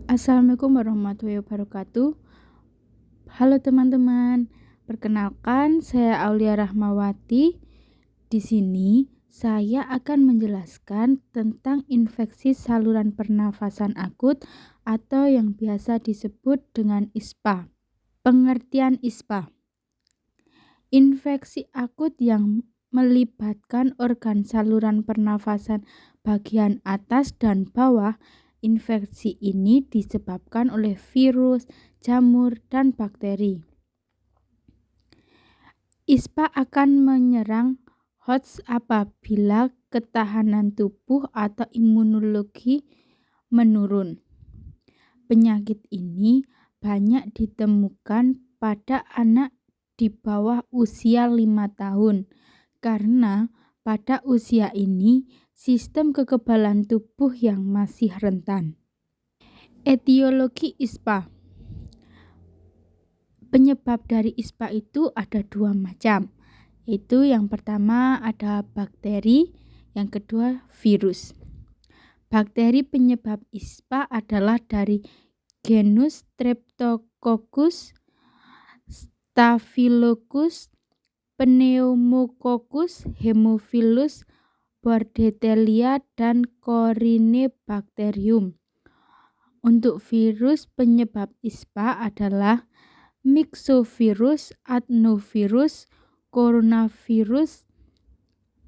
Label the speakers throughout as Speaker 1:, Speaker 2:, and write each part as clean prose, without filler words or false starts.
Speaker 1: Assalamualaikum warahmatullahi wabarakatuh. Halo teman-teman, perkenalkan saya Aulia Rahmawati. Di sini saya akan menjelaskan tentang infeksi saluran pernafasan akut atau yang biasa disebut dengan ISPA. Pengertian ISPA: infeksi akut yang melibatkan organ saluran pernafasan bagian atas dan bawah. Infeksi ini disebabkan oleh virus, jamur, dan bakteri. ISPA akan menyerang host apabila ketahanan tubuh atau imunologi menurun. Penyakit ini banyak ditemukan pada anak di bawah usia 5 tahun karena pada usia ini sistem kekebalan tubuh yang masih rentan. Etiologi ISPA: penyebab dari ISPA itu ada 2 macam, yaitu yang pertama ada bakteri, yang kedua virus. Bakteri penyebab ISPA adalah dari genus Streptococcus, Staphylococcus, Pneumococcus, Haemophilus, Bordetella, dan Corynebacterium. Untuk virus penyebab ISPA adalah Myxovirus, Adenovirus, Coronavirus,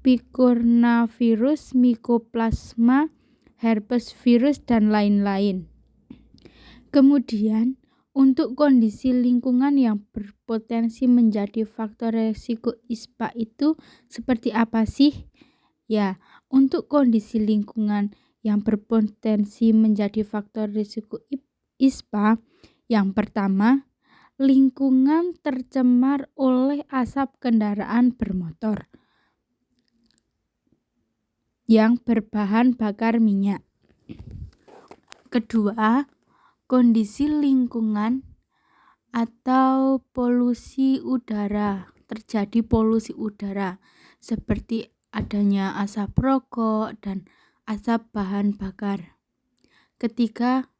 Speaker 1: Picornavirus, Mycoplasma, Herpes virus, dan lain-lain. Kemudian, untuk kondisi lingkungan yang berpotensi menjadi faktor resiko ISPA itu seperti apa sih? Ya, untuk kondisi lingkungan yang berpotensi menjadi faktor risiko ISPA, yang pertama, lingkungan tercemar oleh asap kendaraan bermotor yang berbahan bakar minyak. Kedua, kondisi lingkungan atau polusi udara. Terjadi polusi udara seperti adanya asap rokok dan asap bahan bakar. Ketiga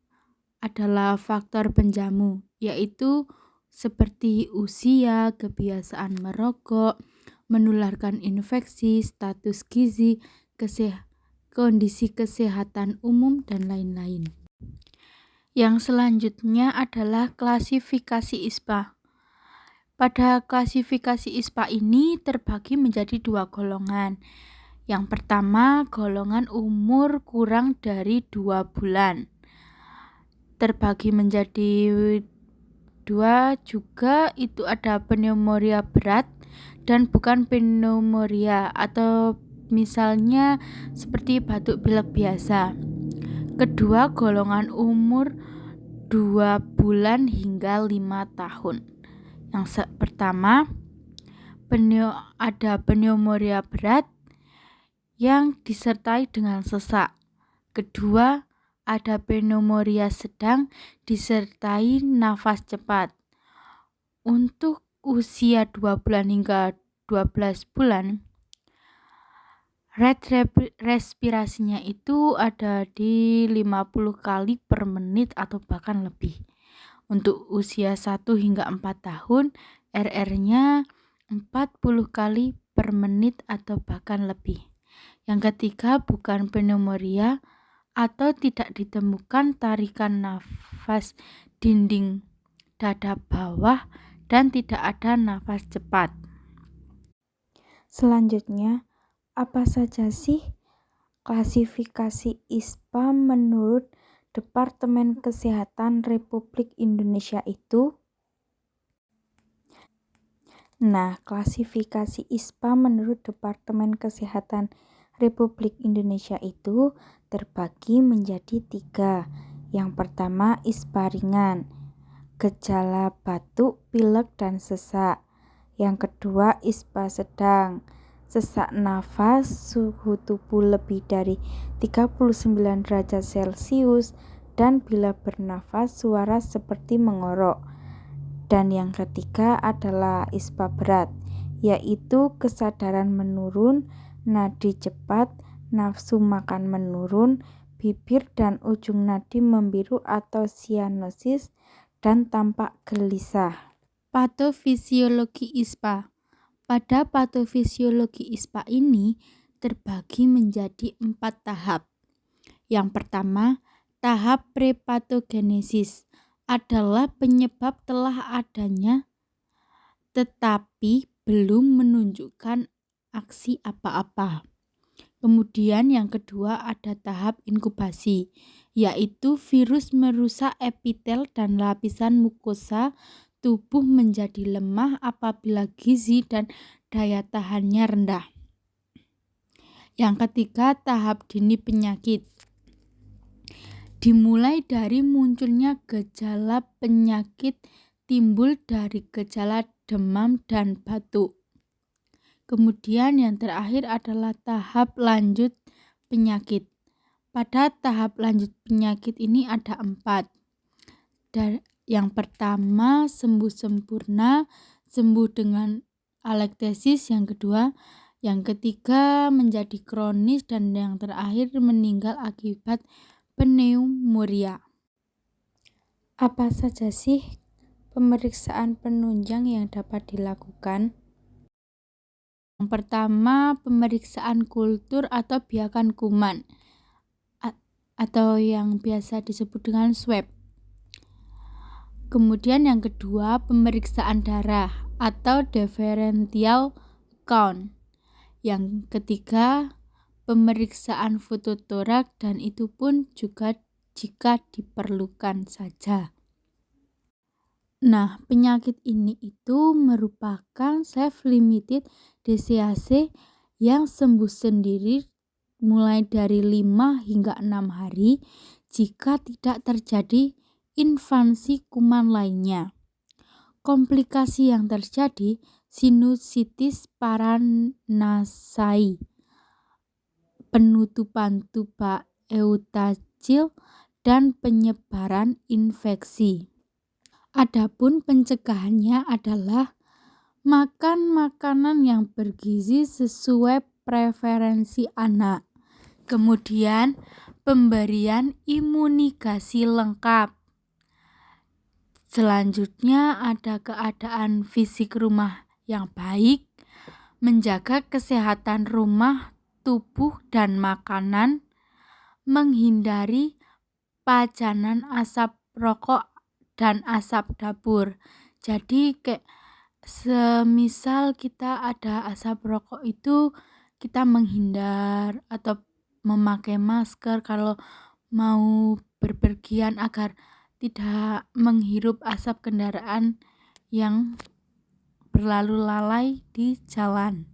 Speaker 1: adalah faktor penjamu, yaitu seperti usia, kebiasaan merokok, menularkan infeksi, status gizi, kondisi kesehatan umum, dan lain-lain. Yang selanjutnya adalah klasifikasi ISPA. Pada klasifikasi ISPA ini terbagi menjadi 2 golongan. Yang pertama, golongan umur kurang dari 2 bulan. Terbagi menjadi 2 juga, itu ada pneumonia berat dan bukan pneumonia, atau misalnya seperti batuk pilek biasa. Kedua, golongan umur 2 bulan hingga 5 tahun. Yang pertama, ada pneumonia berat yang disertai dengan sesak. Kedua, ada pneumonia sedang disertai nafas cepat. Untuk usia 2 bulan hingga 12 bulan, rate respirasinya itu ada di 50 kali per menit atau bahkan lebih. Untuk usia 1 hingga 4 tahun, RR-nya 40 kali per menit atau bahkan lebih. Yang ketiga, bukan pneumonia atau tidak ditemukan tarikan nafas dinding dada bawah dan tidak ada nafas cepat. Selanjutnya, apa saja sih klasifikasi ISPA menurut Departemen Kesehatan Republik Indonesia itu? Nah, klasifikasi ISPA menurut Departemen Kesehatan Republik Indonesia itu terbagi menjadi 3. Yang pertama, ISPA ringan, gejala batuk, pilek, dan sesak. Yang kedua, ISPA sedang, sesak nafas, suhu tubuh lebih dari 39 derajat Celcius, dan bila bernafas suara seperti mengorok. Dan yang ketiga adalah ISPA berat, yaitu kesadaran menurun, nadi cepat, nafsu makan menurun, bibir dan ujung nadi membiru atau sianosis dan tampak gelisah. Patofisiologi ISPA. Pada patofisiologi ISPA ini terbagi menjadi 4 tahap. Yang pertama, tahap prepatogenesis adalah penyebab telah adanya tetapi belum menunjukkan aksi apa-apa. Kemudian yang kedua ada tahap inkubasi, yaitu virus merusak epitel dan lapisan mukosa tubuh menjadi lemah apabila gizi dan daya tahannya rendah. Yang ketiga, tahap dini penyakit. Dimulai dari munculnya gejala penyakit timbul dari gejala demam dan batuk. Kemudian yang terakhir adalah tahap lanjut penyakit. Pada tahap lanjut penyakit ini ada 4. Yang pertama sembuh sempurna, sembuh dengan alektesis. Yang kedua, yang ketiga menjadi kronis, dan yang terakhir meninggal akibat pneumonia. Apa saja sih pemeriksaan penunjang yang dapat dilakukan? Yang pertama, pemeriksaan kultur atau biakan kuman atau yang biasa disebut dengan swab. Kemudian yang kedua, pemeriksaan darah atau differential count. Yang ketiga, pemeriksaan fototorak, dan itu pun juga jika diperlukan saja. Nah, penyakit ini itu merupakan self-limited DCAC yang sembuh sendiri mulai dari 5 hingga 6 hari jika tidak terjadi invasi kuman lainnya. Komplikasi yang terjadi sinusitis paranasai, penutupan tuba eutacil, dan penyebaran infeksi. Adapun pencegahannya adalah makan makanan yang bergizi sesuai preferensi anak. Kemudian pemberian imunisasi lengkap. Selanjutnya ada keadaan fisik rumah yang baik, menjaga kesehatan rumah, tubuh dan makanan, menghindari pajanan asap rokok dan asap dapur. Jadi semisal kita ada asap rokok itu kita menghindar atau memakai masker kalau mau berpergian agar tidak menghirup asap kendaraan yang berlalu lalai di jalan.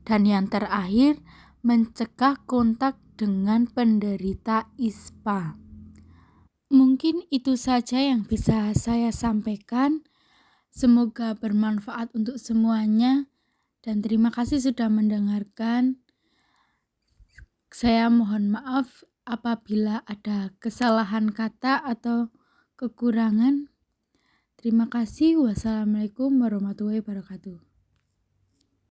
Speaker 1: Dan yang terakhir, mencegah kontak dengan penderita ISPA. Mungkin itu saja yang bisa saya sampaikan. Semoga bermanfaat untuk semuanya, dan terima kasih sudah mendengarkan. Saya mohon maaf apabila ada kesalahan kata atau kekurangan. Terima kasih. Wassalamualaikum warahmatullahi wabarakatuh.